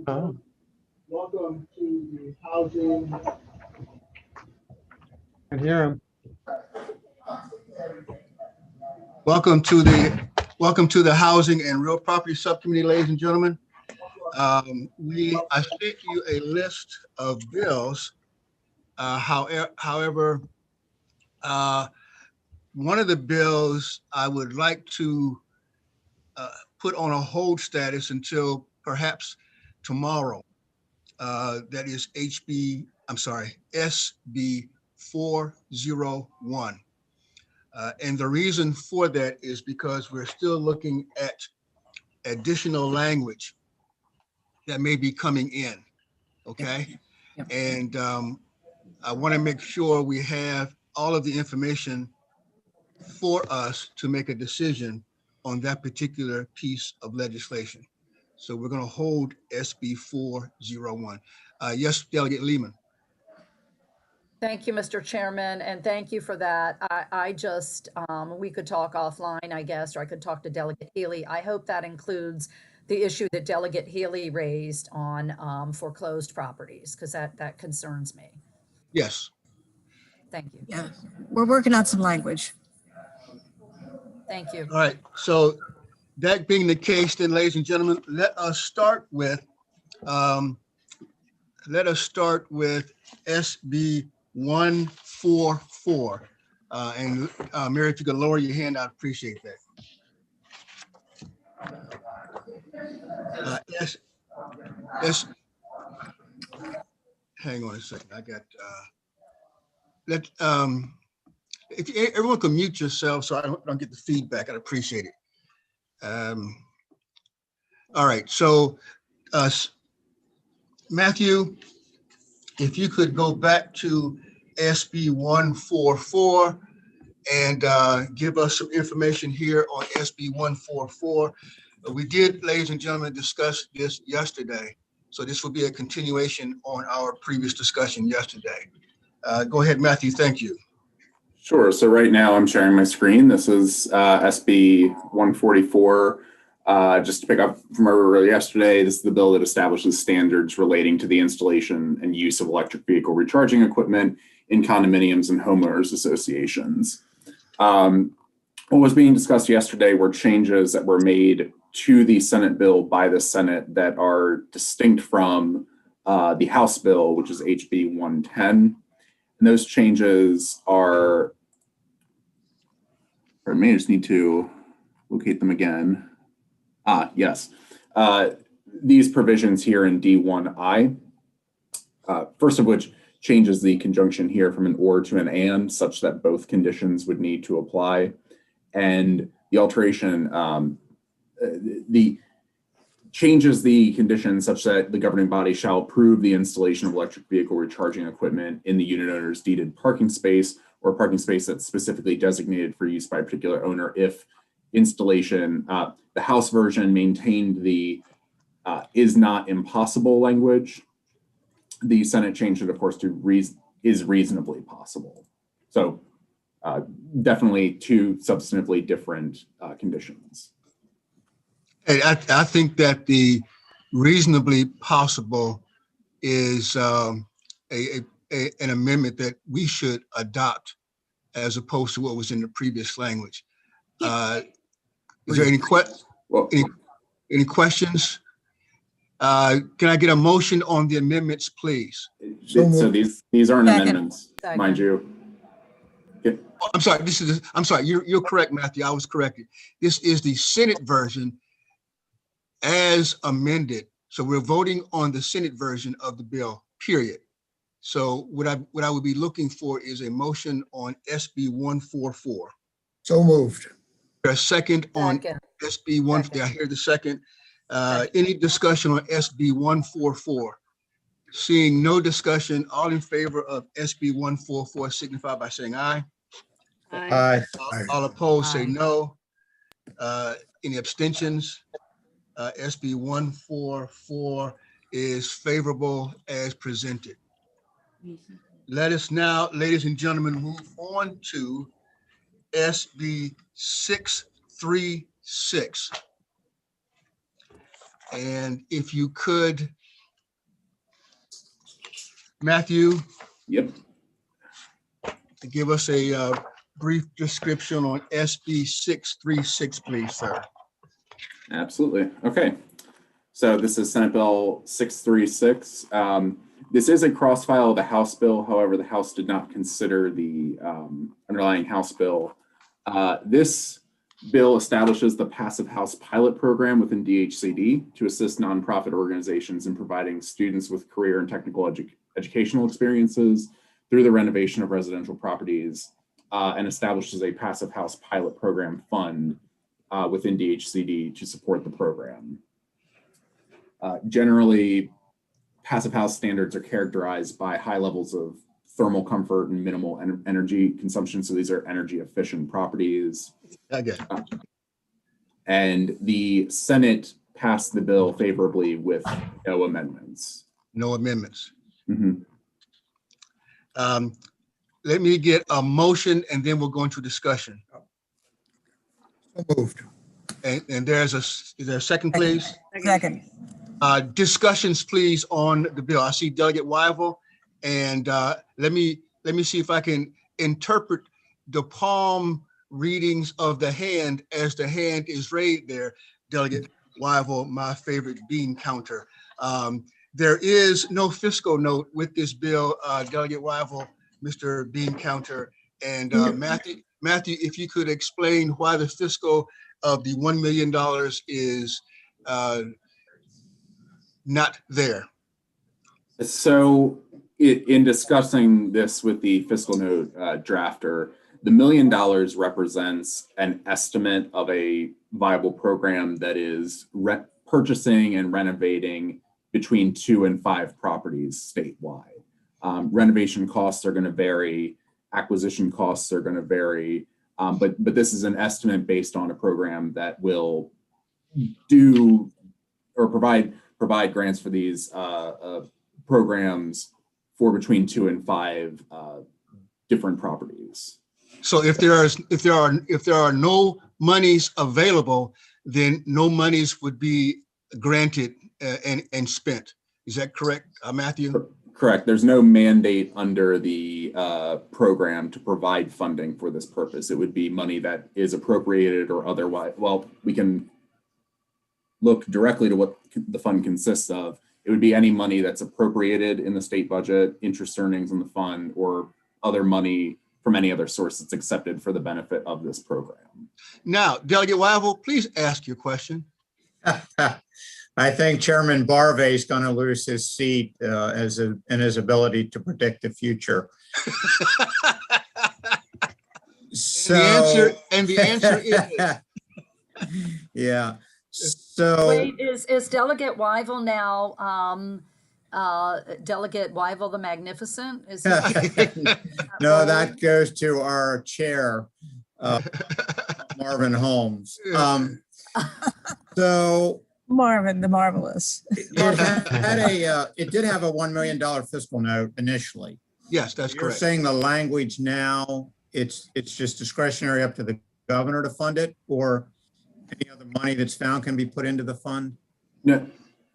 Oh. Welcome to the housing. Can hear him. Welcome to the Housing and Real Property Subcommittee, ladies and gentlemen. I sent you a list of bills. However, one of the bills I would like to put on a hold status until perhaps tomorrow. That is SB 401. And the reason for that is because we're still looking at additional language that may be coming in, okay? Yep. And I want to make sure we have all of the information for us to make a decision on that particular piece of legislation. So we're going to hold SB 401. Yes, Delegate Lehman. Thank you, Mr. Chairman, and thank you for that. I just, we could talk offline, I guess, or I could talk to Delegate Healy. I hope that includes the issue that Delegate Healy raised on foreclosed properties, because that concerns me. Yes. Thank you. Yeah, we're working on some language. Thank you. All right. So that being the case, then, ladies and gentlemen, let us start with SB 144. And Mary, if you could lower your hand, I'd appreciate that. Hang on a second. I got if everyone can mute yourself so I don't get the feedback, I'd appreciate it. All right, so Matthew, if you could go back to SB 144 and give us some information here on SB 144. We did, ladies and gentlemen, discuss this yesterday. So this will be a continuation on our previous discussion yesterday. Go ahead, Matthew, thank you. Sure, so right now I'm sharing my screen. This is SB 144. Just to pick up from where we were yesterday, this is the bill that establishes standards relating to the installation and use of electric vehicle recharging equipment in condominiums and homeowners associations. What was being discussed yesterday were changes that were made to the Senate bill by the Senate that are distinct from the House bill, which is HB 110. And those changes are, I may just need to locate them again. Yes. These provisions here in D1I, first of which changes the conjunction here from an or to an and, such that both conditions would need to apply. And the alteration, changes the condition such that the governing body shall approve the installation of electric vehicle recharging equipment in the unit owner's deeded parking space or parking space that's specifically designated for use by a particular owner if installation, the House version maintained the is not impossible language. The Senate changed it, of course, to is reasonably possible. So definitely two substantively different conditions. Hey, I think that the reasonably possible is an amendment that we should adopt as opposed to what was in the previous language. Is there any questions? Can I get a motion on the amendments, please? So these aren't amendments, mind you. Oh, I'm sorry. I'm sorry. You're correct, Matthew. I was corrected. This is the Senate version as amended. So we're voting on the Senate version of the bill, period. So what I would be looking for is a motion on SB 144. So moved. A second on SB 1. I hear the second. Any discussion on SB 144? Seeing no discussion, all in favor of SB 144 signify by saying aye. Aye. All opposed say no. Any abstentions? SB 144 is favorable as presented. Let us now, ladies and gentlemen, move on to SB 636. And if you could Matthew, Yep. give us a brief description on SB 636, please, sir. Absolutely. Okay. So this is Senate Bill 636. This is a cross-file of the House bill. However, the House did not consider the underlying House bill. This bill establishes the Passive House Pilot Program within DHCD to assist nonprofit organizations in providing students with career and technical educational experiences through the renovation of residential properties, and establishes a Passive House Pilot Program fund within DHCD to support the program. Generally, passive house standards are characterized by high levels of thermal comfort and minimal energy consumption. So these are energy efficient properties. Okay. And the Senate passed the bill favorably with no amendments. No amendments. Mm-hmm. Let me get a motion and then we'll go into discussion. So moved. And is there a second, please? Second. Discussions, please, on the bill. I see Delegate Wyville, and let me see if I can interpret the palm readings of the hand as the hand is raised there. Delegate Wyville, my favorite bean counter. There is no fiscal note with this bill, Delegate Wyville, Mr. Bean Counter, and Matthew, if you could explain why the fiscal of the $1 million is not there. So in discussing this with the fiscal note drafter, the $1 million represents an estimate of a viable program that is purchasing and renovating between 2 and 5 properties statewide. Renovation costs are going to vary, acquisition costs are going to vary, but this is an estimate based on a program that will do or provide grants for these programs for between 2 and 5 different properties. So if there are no monies available, then no monies would be granted and spent. Is that correct, Matthew? Correct. There's no mandate under the program to provide funding for this purpose. It would be money that is appropriated or otherwise. Well, we can look directly to what the fund consists of. It would be any money that's appropriated in the state budget, interest earnings in the fund, or other money from any other source that's accepted for the benefit of this program. Now, Delegate Wyville, please ask your question. I think Chairman Barvey is going to lose his seat in his ability to predict the future. The answer is yeah. So Wait, is Delegate Wyville now Delegate Wyville the Magnificent? Is he no, that goes to our chair, Marvin Holmes. So Marvin the Marvelous. it did have a $1 million fiscal note initially. yes, that's You're correct. saying the language now, it's just discretionary up to the governor to fund it, or any other money that's found can be put into the fund?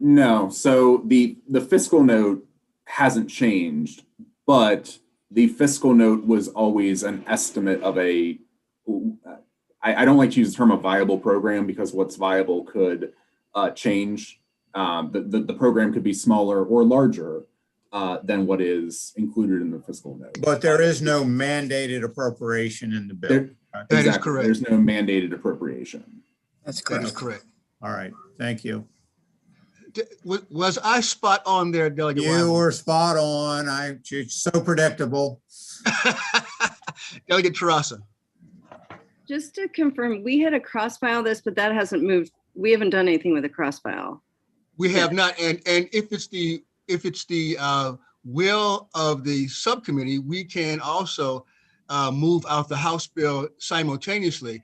No. So the fiscal note hasn't changed, but the fiscal note was always an estimate of I don't like to use the term a viable program because what's viable could change. The program could be smaller or larger than what is included in the fiscal note. But there is no mandated appropriation in the bill. That is correct. There's no mandated appropriation. That's That is correct. correct. All right, thank you. Was I spot on there, Delegate You Wyville? were spot on. You're so predictable. Delegate Terrassa. Just to confirm, we had a cross file this, but that hasn't moved. We haven't done anything with a cross file. We have not, and if it's the will of the subcommittee, we can also move out the House bill simultaneously.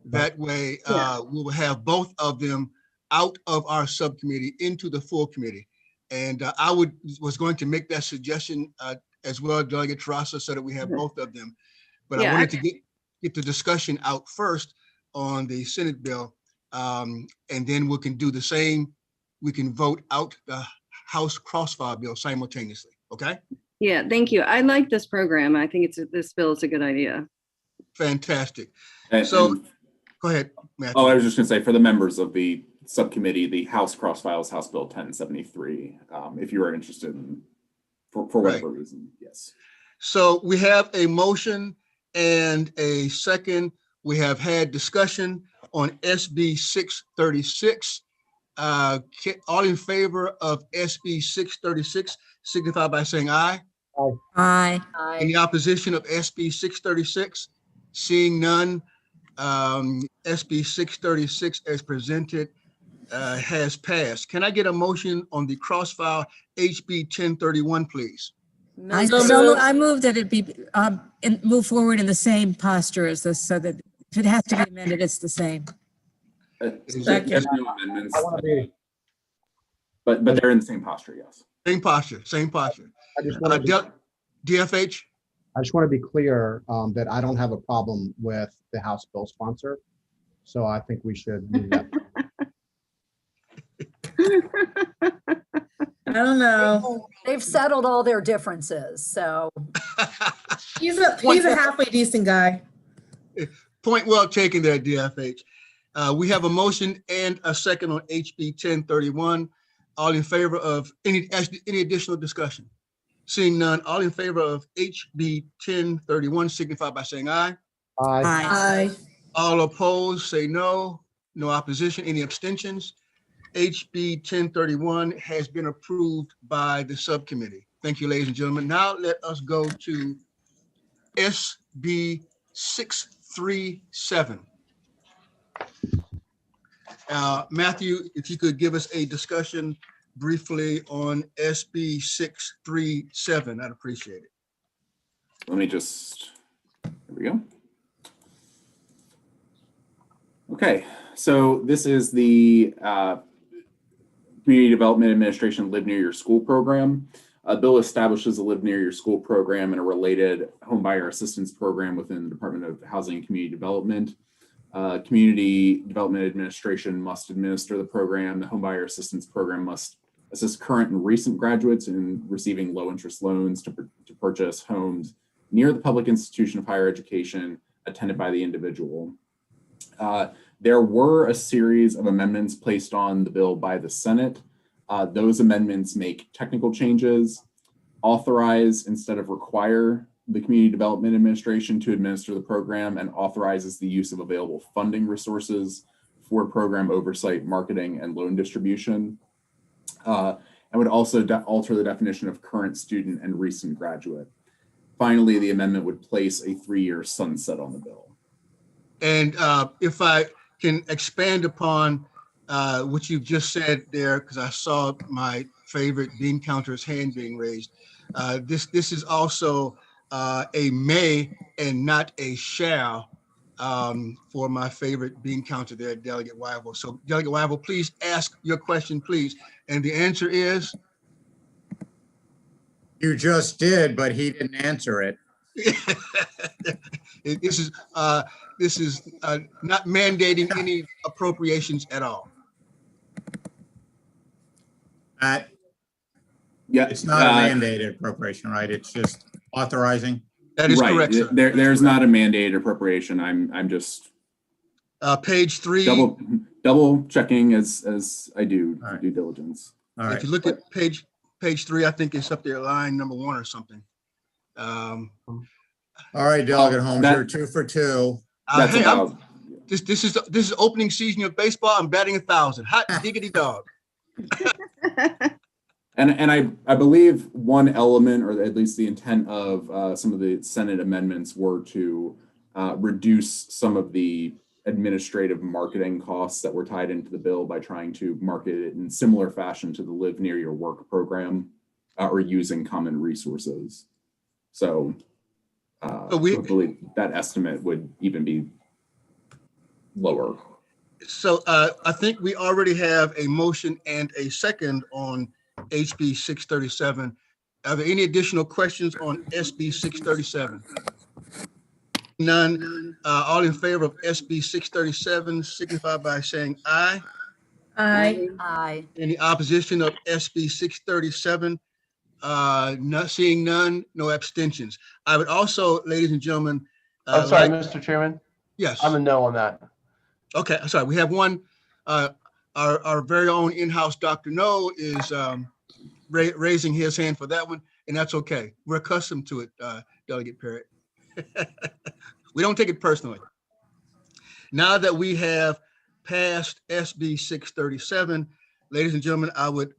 That way, we will have both of them out of our subcommittee into the full committee. And I was going to make that suggestion as well, Delegate Terrassa, so that we have both of them. But I wanted to get the discussion out first on the Senate bill, and then we can do the same. We can vote out the House crossfire bill simultaneously. Okay. Yeah, thank you. I like this program. I think this bill is a good idea. Fantastic. And- So- and- Go ahead, Matthew. Oh, I was just gonna say, for the members of the subcommittee, the House cross files House Bill 1073, if you are interested in, for whatever reason, yes. So we have a motion and a second. We have had discussion on SB 636. All in favor of SB 636 signify by saying aye. Aye. Any opposition of SB 636? Seeing none, SB 636 as presented has passed. Can I get a motion on the cross-file HB 1031, please? I move that it be, move forward in the same posture as this, so that if it has to be amended, it's the same. There's no amendments, but they're in the same posture, yes. Same posture, same posture. I just want to DFH? be clear that I don't have a problem with the House bill sponsor. So I think we should move that. I don't know. They've settled all their differences, so. He's a halfway decent guy. Point well taken there, DFH. We have a motion and a second on HB 1031. All in favor of any additional discussion? Seeing none, all in favor of HB 1031 signify by saying aye. Aye. Aye. All opposed, say no. No opposition, any abstentions? HB 1031 has been approved by the subcommittee. Thank you, ladies and gentlemen. Now let us go to SB 637. Matthew, if you could give us a discussion briefly on SB 637, I'd appreciate it. Let me just, there we go. Okay, so this is the Community Development Administration Live Near Your School program. A bill establishes a Live Near Your School program and a related home buyer assistance program within the Department of Housing and Community Development. Community Development Administration must administer the program. The home buyer assistance program must assist current and recent graduates in receiving low interest loans to purchase homes near the public institution of higher education attended by the individual. There were a series of amendments placed on the bill by the Senate. Those amendments make technical changes, authorize instead of require the Community Development Administration to administer the program, and authorizes the use of available funding resources for program oversight, marketing, and loan distribution. And would also alter the definition of current student and recent graduate. Finally, the amendment would place a 3-year sunset on the bill. And if I can expand upon what you've just said there, because I saw my favorite bean counter's hand being raised. This is also a may and not a shall for my favorite bean counter there, Delegate Wyville. So Delegate Wyville, please ask your question, please. And the answer is? You just did, but he didn't answer it. This is not mandating any appropriations at all. Yeah, It's not a mandated appropriation, right? It's just authorizing. That is right. correct, sir. There's not a mandated appropriation. I'm just page 3. double checking as I do All right. due diligence. All right. If you look at page 3, I think it's up there, line number 1 or something. All right, Delegate Holmes, that- you're 2 for 2. That's Hey, about, this is opening season of baseball. I'm batting 1,000. Hot diggity dog. and I believe one element, or at least the intent of some of the Senate amendments, were to reduce some of the administrative marketing costs that were tied into the bill by trying to market it in similar fashion to the Live Near Your Work program, or using common resources. So I believe that estimate would even be lower. So I think we already have a motion and a second on HB 637. Are there any additional questions on SB 637? None. All in favor of SB 637 signify by saying aye. Aye. Aye. Any opposition of SB 637? Not seeing none, no abstentions. I would also, ladies and gentlemen. I'm sorry, Mr. Chairman. Yes. I'm a no on that. Okay, sorry. We have one. Our very own in-house Dr. No is raising his hand for that one, and that's okay. We're accustomed to it, Delegate Parrott. We don't take it personally. Now that we have passed SB 637, ladies and gentlemen, I would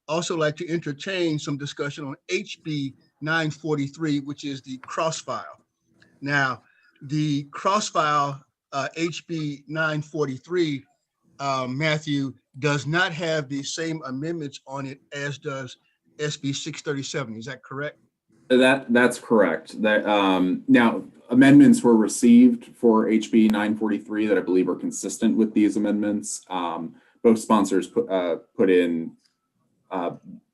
also like to entertain some discussion on HB 943, which is the cross-file. Now, the cross-file HB 943, Matthew, does not have the same amendments on it as does SB 637. Is that correct? That's correct. That now amendments were received for HB 943 that I believe are consistent with these amendments. Both sponsors put in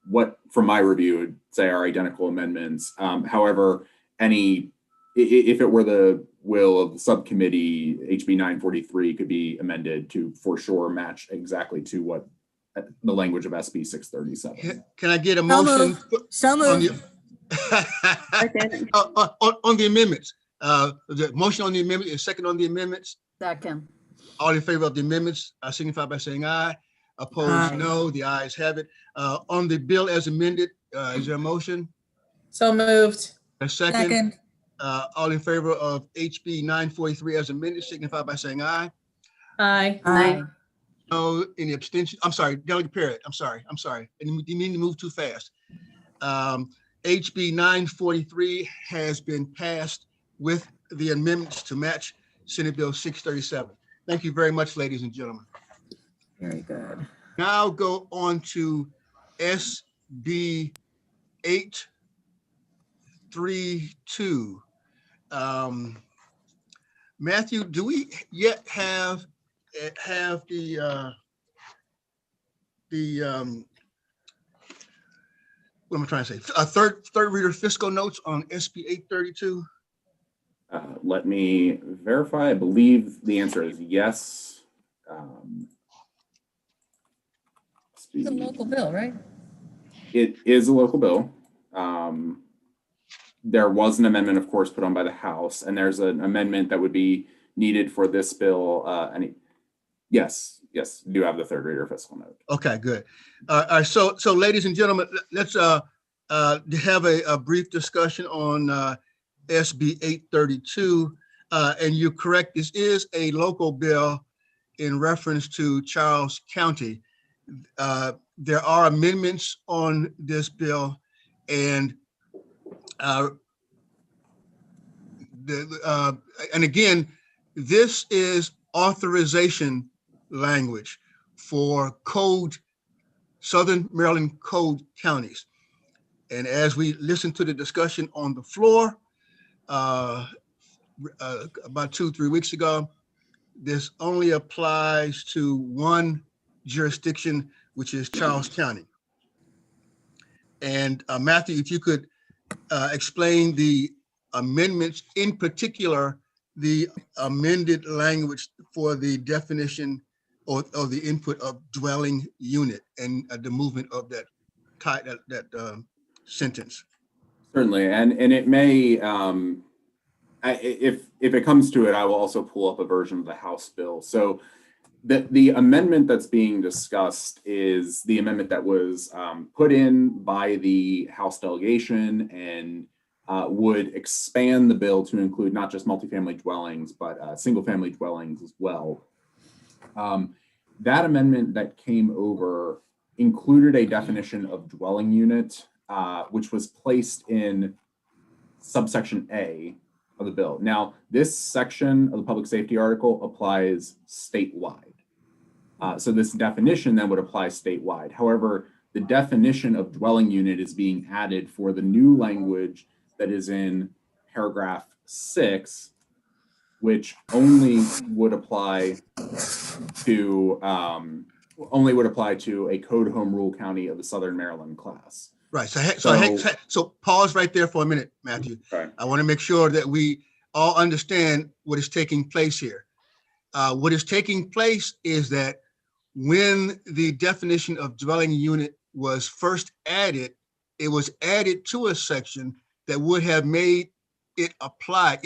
what, from my review, would say are identical amendments. However, if it were the will of the subcommittee, HB 943 could be amended to for sure match exactly to what the language of SB 637. Can I get a motion? So moved. On the amendments? The motion on the amendment is second on the amendments. Second. All in favor of the amendments, signify by saying aye. Opposed, Aye. no. The ayes have it. On the bill as amended, is there a motion? So moved. A second? Second. All in favor of HB 943 as amended, signify by saying aye. Aye. Aye. No, any abstention? I'm sorry, Delegate Parrott. I'm sorry. I didn't mean to move too fast. HB 943 has been passed with the amendments to match Senate Bill 637. Thank you very much, ladies and gentlemen. Very good. Now go on to SB 832. Matthew, do we yet have the what am I trying to say? Third reader fiscal notes on SB 832? Let me verify. I believe the answer is yes. It's a local bill, right? It is a local bill. There was an amendment, of course, put on by the House, and there's an amendment that would be needed for this bill. Yes, you do have the third reader fiscal note. Okay, good. So ladies and gentlemen, let's have a brief discussion on SB 832. And you're correct, this is a local bill in reference to Charles County. There are amendments on this bill, and again, this is authorization language for Southern Maryland code counties. And as we listen to the discussion on the floor about 2-3 weeks ago, this only applies to one jurisdiction, which is Charles County. And Matthew, if you could explain the amendments, in particular, the amended language for the definition or the input of dwelling unit and the movement of that sentence. Certainly, and it may, if it comes to it, I will also pull up a version of the House bill. So the amendment that's being discussed is the amendment that was put in by the House delegation and would expand the bill to include not just multifamily dwellings, but single-family dwellings as well. That amendment that came over included a definition of dwelling unit, which was placed in subsection A of the bill. Now, this section of the public safety article applies statewide. So this definition then would apply statewide. However, the definition of dwelling unit is being added for the new language that is in paragraph 6, which only would apply to a code home rule county of the Southern Maryland class. Right. So pause right there for a minute, Matthew. Okay. I want to make sure that we all understand what is taking place here. What is taking place is that when the definition of dwelling unit was first added it was added to a section that would have made it apply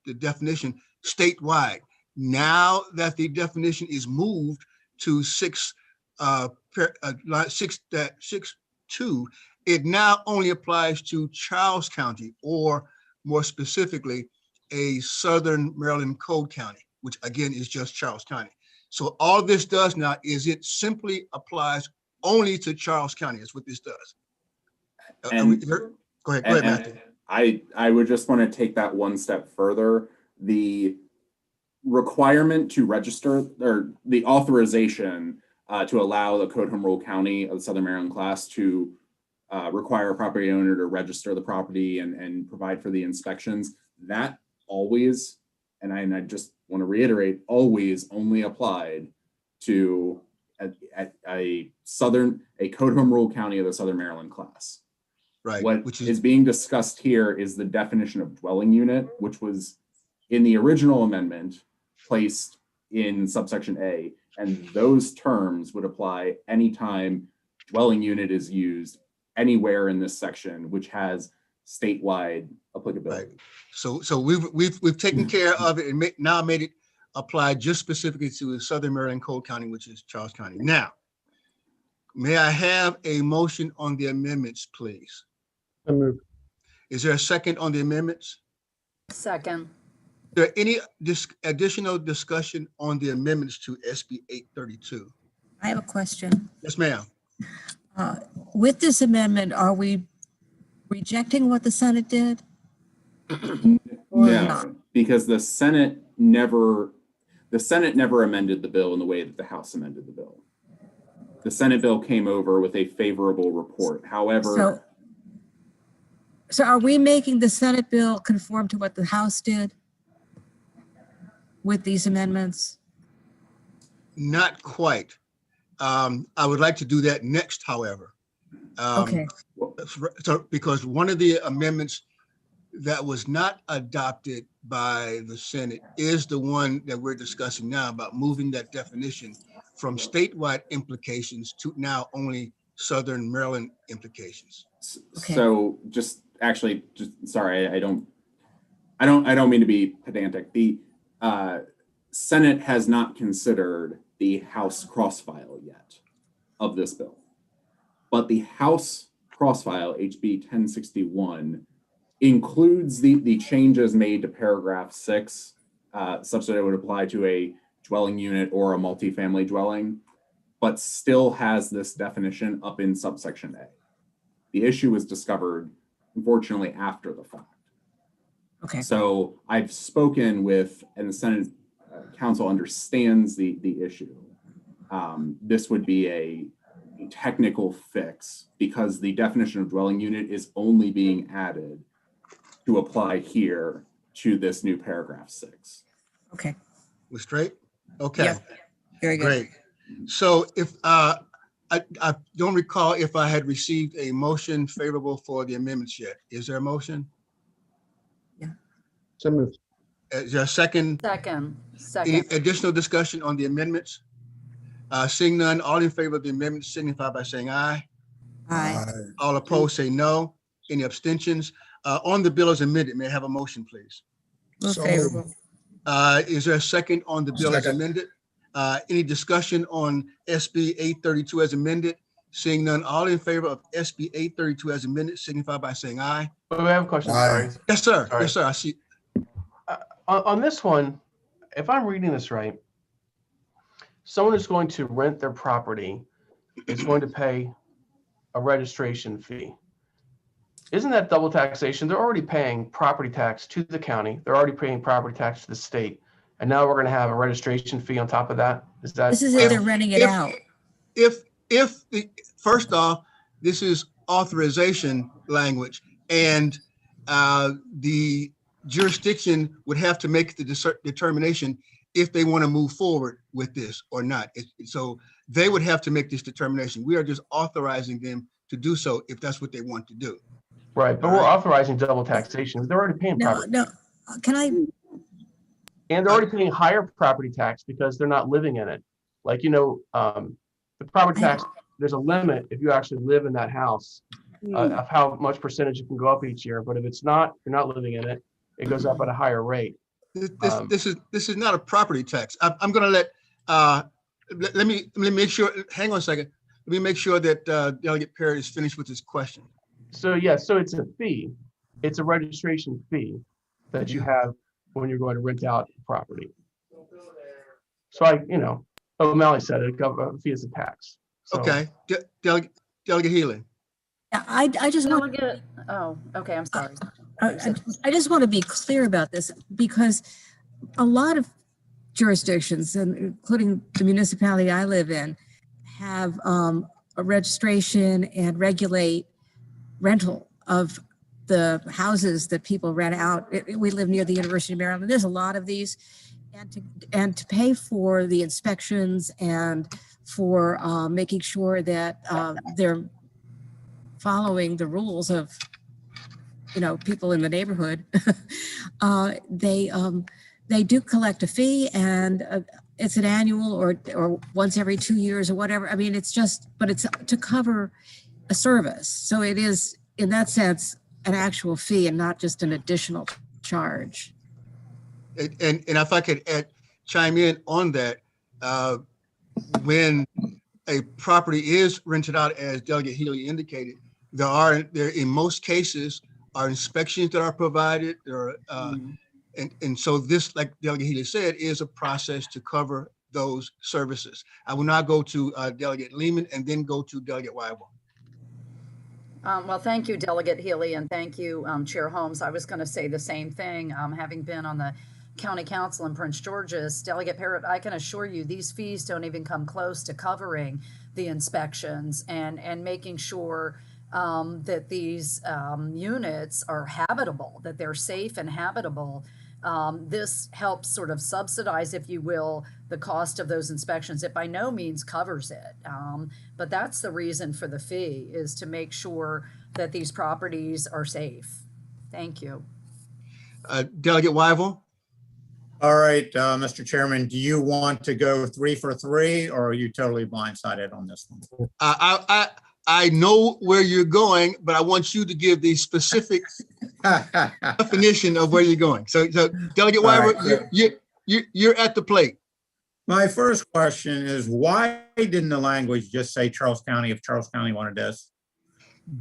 the definition statewide. Now that the definition is moved to 6.2, it now only applies to Charles County, or more specifically, a Southern Maryland Code County, which again is just Charles County. So all this does now is it simply applies only to Charles County. That's what this does. Go ahead, Matthew. I would just want to take that one step further. The requirement to register, or the authorization to allow the Code Home Rule County of the Southern Maryland class to require a property owner to register the property and provide for the inspections, that always, and I just want to reiterate, always only applied to a Code Home Rule County of the Southern Maryland class. Right. What is being discussed here is the definition of dwelling unit, which was in the original amendment placed in subsection A, and those terms would apply anytime dwelling unit is used anywhere in this section, which has statewide applicability. Right. So we've taken care of it and now made it apply just specifically to the Southern Maryland Code County, which is Charles County. Now, may I have a motion on the amendments, please? So moved. Is there a second on the amendments? Second. Is there any additional discussion on the amendments to SB 832? I have a question. Yes, ma'am. With this amendment, are we rejecting what the Senate did? Or not? No, because the Senate never amended the bill in the way that the House amended the bill. The Senate bill came over with a favorable report. However, so are we making the Senate bill conform to what the House did with these amendments? Not quite. I would like to do that next, however. Okay. So, because one of the amendments that was not adopted by the Senate is the one that we're discussing now, about moving that definition from statewide implications to now only Southern Maryland implications. Okay. So sorry, I don't mean to be pedantic. The Senate has not considered the House cross-file yet of this bill, but the House cross-file, HB 1061, includes the changes made to paragraph 6, such that it would apply to a dwelling unit or a multifamily dwelling, but still has this definition up in subsection A. The issue was discovered, unfortunately, after the fact. Okay. So I've spoken with, and the Senate Council understands the issue. This would be a technical fix because the definition of dwelling unit is only being added to apply here to this new paragraph 6. Okay. We're straight? Okay. Yeah. Very good. Great. So if I don't recall if I had received a motion favorable for the amendments yet. Is there a motion? So moved. Is there a second? Second. Any additional discussion on the amendments? Seeing none, all in favor of the amendments signify by saying aye. Aye. All opposed say no. Any abstentions? On the bill as amended, may I have a motion, please? Move favorable. Is there a second on the bill as amended? Any discussion on SB 832 as amended? Seeing none, all in favor of SB 832 as amended signify by saying aye. But we have a question. Sorry. Yes, sir. Sorry. Yes, sir. I see. On this one, if I'm reading this right, someone is going to rent their property is going to pay a registration fee. Isn't that double taxation? They're already paying property tax to the county. They're already paying property tax to the state. And now we're going to have a registration fee on top of that? Is that? This is if they're renting it out. First off, this is authorization language, and the jurisdiction would have to make the determination if they want to move forward with this or not. So they would have to make this determination. We are just authorizing them to do so if that's what they want to do. Right, but we're authorizing double taxation. They're already paying property. No, can I? And they're already paying higher property tax because they're not living in it. Like, the property tax, there's a limit if you actually live in that house. of how much percentage it can go up each year. But if it's not, you're not living in it, it goes up at a higher rate. This is not a property tax. I'm going to let me make sure. Hang on a second. Let me make sure that Delegate Perry is finished with his question. So yeah, so it's a fee. It's a registration fee that you have when you're going to rent out property. So O'Malley said it, a fee is a tax. So, Okay, Delegate Healy. Yeah, I just want, Delegate, oh, okay, I'm sorry. I just want to be clear about this because a lot of jurisdictions, and including the municipality I live in, have a registration and regulate rental of the houses that people rent out. We live near the University of Maryland. There's a lot of these, and to pay for the inspections and for making sure that they're following the rules of, people in the neighborhood. They do collect a fee, and it's an annual or once every 2 years or whatever. I mean, it's to cover a service. So it is, in that sense, an actual fee and not just an additional charge. And if I could chime in on that, when a property is rented out, as Delegate Healy indicated, there in most cases are inspections that are provided, and so this, like Delegate Healy said, is a process to cover those services. I will now go to Delegate Lehman and then go to Delegate Weibel. Well, thank you, Delegate Healy, and thank you, Chair Holmes. I was going to say the same thing, having been on the County Council in Prince George's. Delegate Parrott, I can assure you these fees don't even come close to covering the inspections and making sure that these units are habitable, that they're safe and habitable. This helps sort of subsidize, if you will, the cost of those inspections. It by no means covers it, but that's the reason for the fee, is to make sure that these properties are safe. Thank you. Delegate Weibel? All right, Mr. Chairman, do you want to go 3 for 3, or are you totally blindsided on this one? I know where you're going, but I want you to give the specific definition of where you're going. So Delegate Weibel, right, you're at the plate. My first question is, why didn't the language just say Charles County if Charles County wanted this?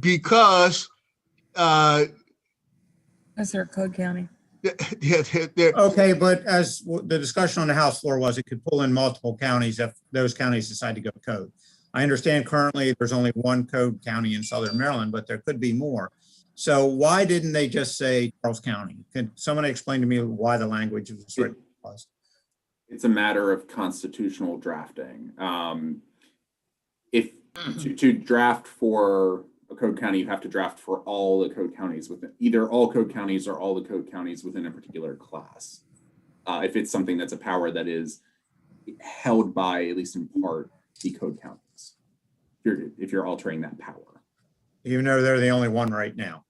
Because That's our code county. Okay, but as the discussion on the House floor was, it could pull in multiple counties if those counties decide to go code. I understand currently there's only one code county in Southern Maryland, but there could be more. So why didn't they just say Charles County? Can someone explain to me why the language was written? It's a matter of constitutional drafting. If to draft for a code county, you have to draft for all the code counties within, either all code counties or all the code counties within a particular class. If it's something that's a power that is held by, at least in part, the code counties, if you're altering that power. Even though they're the only one right now.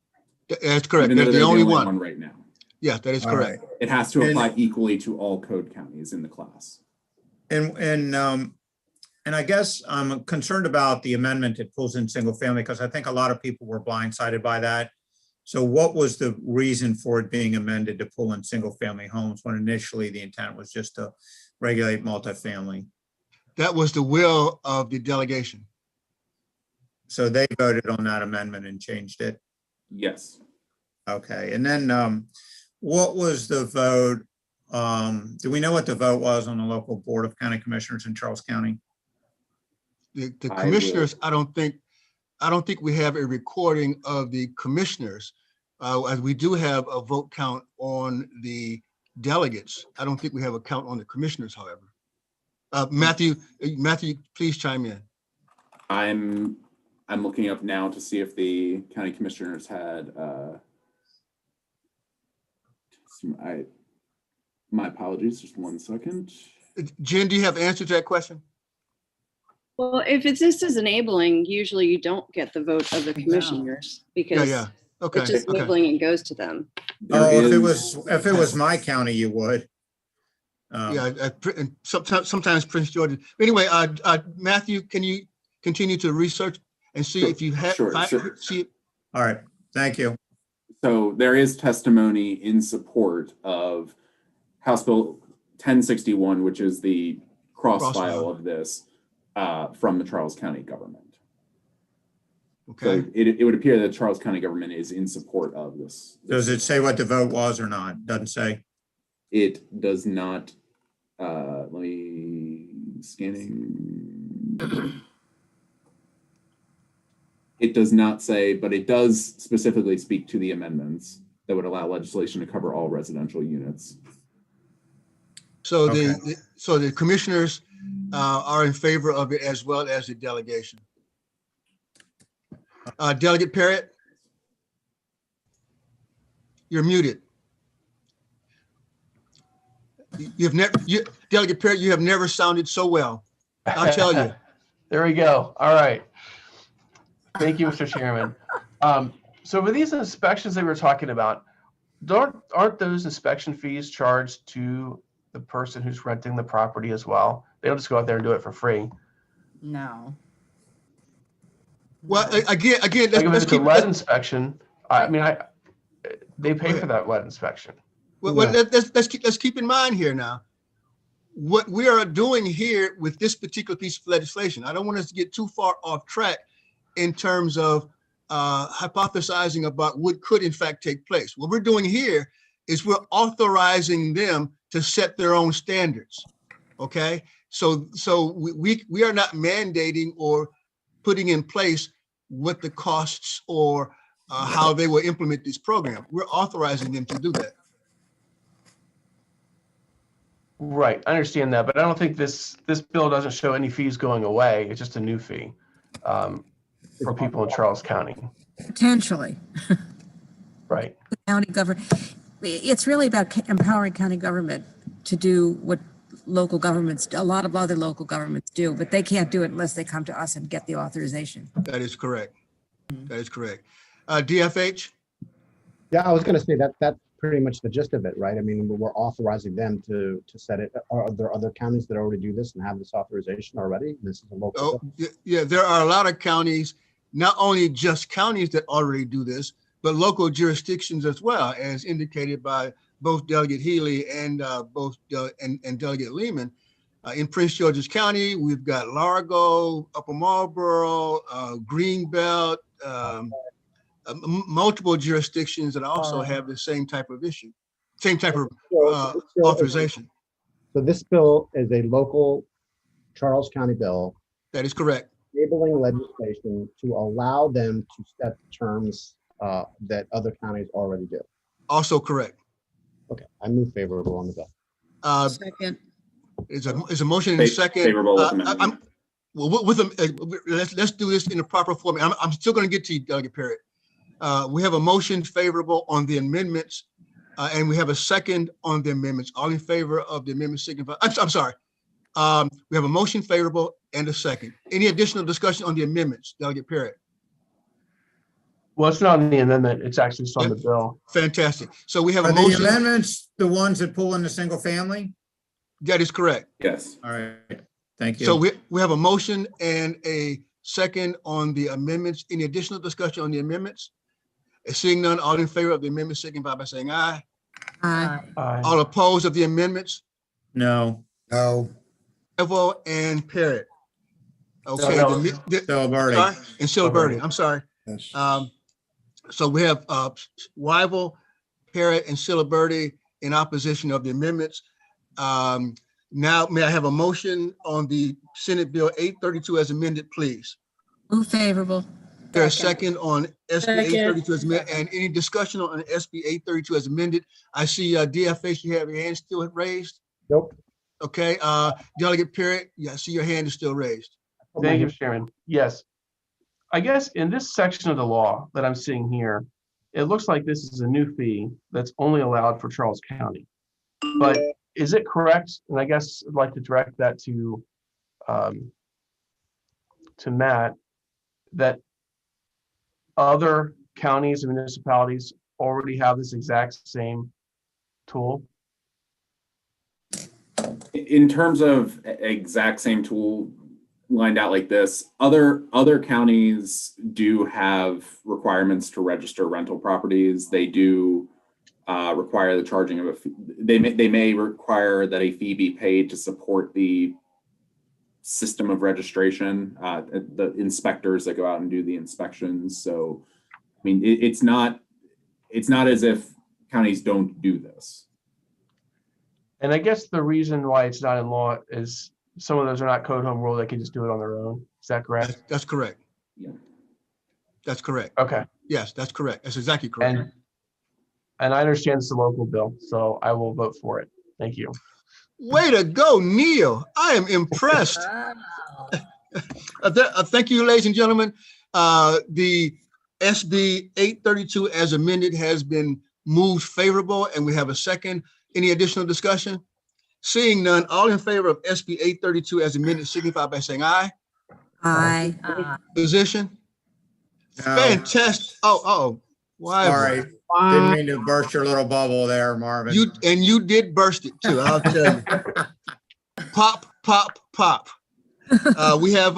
That's correct. They're the only one right now. Yeah, that is correct. Right. It has to apply equally to all code counties in the class. And I guess I'm concerned about the amendment that pulls in single family, because I think a lot of people were blindsided by that. So what was the reason for it being amended to pull in single family homes when initially the intent was just to regulate multifamily? That was the will of the delegation. So they voted on that amendment and changed it? Yes. Okay, and then what was the vote? Do we know what the vote was on the local Board of County Commissioners in Charles County? The commissioners, I don't think we have a recording of the commissioners. As we do have a vote count on the delegates. I don't think we have a count on the commissioners, however. Matthew, please chime in. I'm looking up now to see if the county commissioners had my apologies, just 1 second. Jen, do you have answer to that question? Well, if it's just as enabling, usually you don't get the vote of the commissioners because Okay. it's just enabling and goes to them. If it was my county, you would. And sometimes Prince George. Anyway, Matthew, can you continue to research and see if you have All right, thank you. So there is testimony in support of House Bill 1061, which is the cross Cross-file. file of this from the Charles County government. Okay. So it would appear that Charles County government is in support of this. Does it say what the vote was or not? Doesn't say. It does not. Let me scanning. It does not say, but it does specifically speak to the amendments that would allow legislation to cover all residential units. So Okay. the commissioners are in favor of it as well as the delegation. Delegate Parrott, you're muted. Delegate Parrott, you have never sounded so well. I'll tell you. There we go. All right. Thank you, Mr. Chairman. So for these inspections that we're talking about, aren't those inspection fees charged to the person who's renting the property as well? They don't just go out there and do it for free. No. Well, again, Like if let's it's a keep. lead inspection, they pay for that lead inspection. Let's keep in mind here now, what we are doing here with this particular piece of legislation. I don't want us to get too far off track in terms of hypothesizing about what could in fact take place. What we're doing here is we're authorizing them to set their own standards. Okay, so we are not mandating or putting in place what the costs or how they will implement this program. We're authorizing them to do that. Right, I understand that, but I don't think this bill doesn't show any fees going away. It's just a new fee for people in Charles County. Potentially. Right. The county government, it's really about empowering county government to do what local governments, a lot of other local governments do, but they can't do it unless they come to us and get the authorization. That is correct. That is correct. DFH? Yeah, I was going to say that's pretty much the gist of it, right? I mean, we're authorizing them to set it. Are there other counties that already do this and have this authorization already? This is a local. Oh, yeah, there are a lot of counties, not only just counties that already do this, but local jurisdictions as well, as indicated by both Delegate Healy and and Delegate Lehman. In Prince George's County, we've got Largo, Upper Marlboro, Greenbelt, multiple jurisdictions that also have the same type of issue, same type of authorization. So this bill is a local Charles County bill. That is correct. Enabling legislation to allow them to set terms that other counties already do. Also correct. Okay, I move favorable on the bill. Second. Is a motion in a second. Favorable with amendment. Let's do this in the proper format. I'm still going to get to you, Delegate Parrott. We have a motion favorable on the amendments, and we have a second on the amendments. All in favor of the amendment signify. I'm sorry. We have a motion favorable and a second. Any additional discussion on the amendments, Delegate Parrott? Well, it's not on the amendment. It's actually just on the bill. Fantastic. So we have a Are the motion. amendments the ones that pull in the single family? That is correct. Yes. All right, thank you. So we have a motion and a second on the amendments. Any additional discussion on the amendments? Seeing none, all in favor of the amendment signify by saying aye. Aye. Aye. All opposed of the amendments? No. No. Evo and Parrott. Okay. No. Celebrity. Sorry? And Silberti, I'm sorry. Yes. So we have Wyville, Parrott, and Ciliberti in opposition of the amendments. Now, may I have a motion on the Senate Bill 832 as amended, please? Move favorable. There's a second on SB Second. 832 as amended, and any discussion on SB 832 as amended? I see DFH, you have your hand still raised? Nope. Okay, Delegate Parrott, yeah, I see your hand is still raised. Thank you, Mr. Chairman. Yes. I guess in this section of the law that I'm seeing here, it looks like this is a new fee that's only allowed for Charles County. But is it correct? And I guess I'd like to direct that to Matt, that other counties and municipalities already have this exact same tool? In terms of exact same tool, lined out like this. Other counties do have requirements to register rental properties. They do require the charging of a fee. They may require that a fee be paid to support the system of registration, the inspectors that go out and do the inspections. So, I mean, it's not as if counties don't do this. And I guess the reason why it's not in law is some of those are not code home rule. They can just do it on their own. Is that correct? That's correct. Yeah. That's correct. Okay. Yes, that's correct. That's exactly correct. And I understand it's a local bill, so I will vote for it. Thank you. Way to go, Neil. I am impressed. Thank you, ladies and gentlemen. The SB 832 as amended has been moved favorable, and we have a second. Any additional discussion? Seeing none, all in favor of SB 832 as amended signify by saying aye. Aye. Position? No. Fantastic. Oh, why? Sorry, didn't mean to burst your little bubble there, Marvin. You did burst it too, I'll tell you. Pop, pop, pop. We have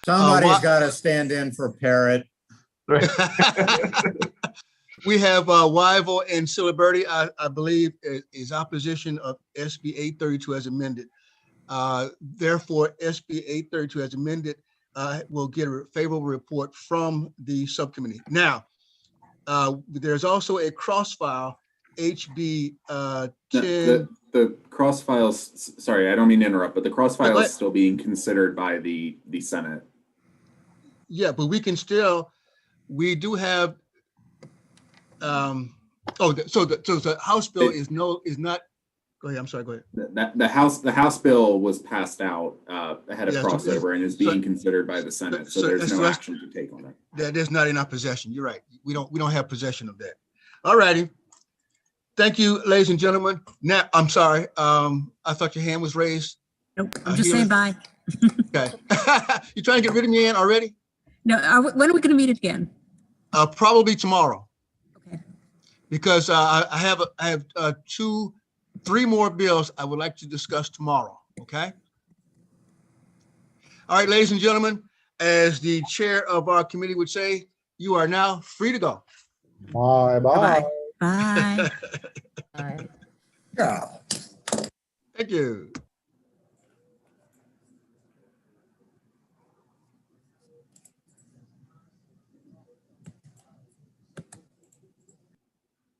Somebody's got to stand in for Parrot. we have Wyville and Ciliberti, I believe, is opposition of SB 832 as amended. Therefore, SB 832 as amended will get a favorable report from the subcommittee. Now, there's also a cross-file, HB 10. The cross files, sorry, I don't mean to interrupt, but the cross file is still being considered by the Senate. Yeah, but we do have, so the House bill is not, go ahead, I'm sorry, go ahead. The House bill was passed out ahead of Yeah, crossover and is being considered by the Senate, so there's no action to take on it. That is not in our possession. You're right. We don't have possession of that. All righty. Thank you, ladies and gentlemen. Now, I'm sorry. I thought your hand was raised. Nope, I'm just saying bye. Okay. You trying to get rid of me, Ann, already? No, when are we going to meet again? Probably tomorrow. Okay. Because I have 3 more bills I would like to discuss tomorrow. Okay. All right, ladies and gentlemen, as the chair of our committee would say, you are now free to go. Bye, bye. Bye. Bye. Yeah. Thank you.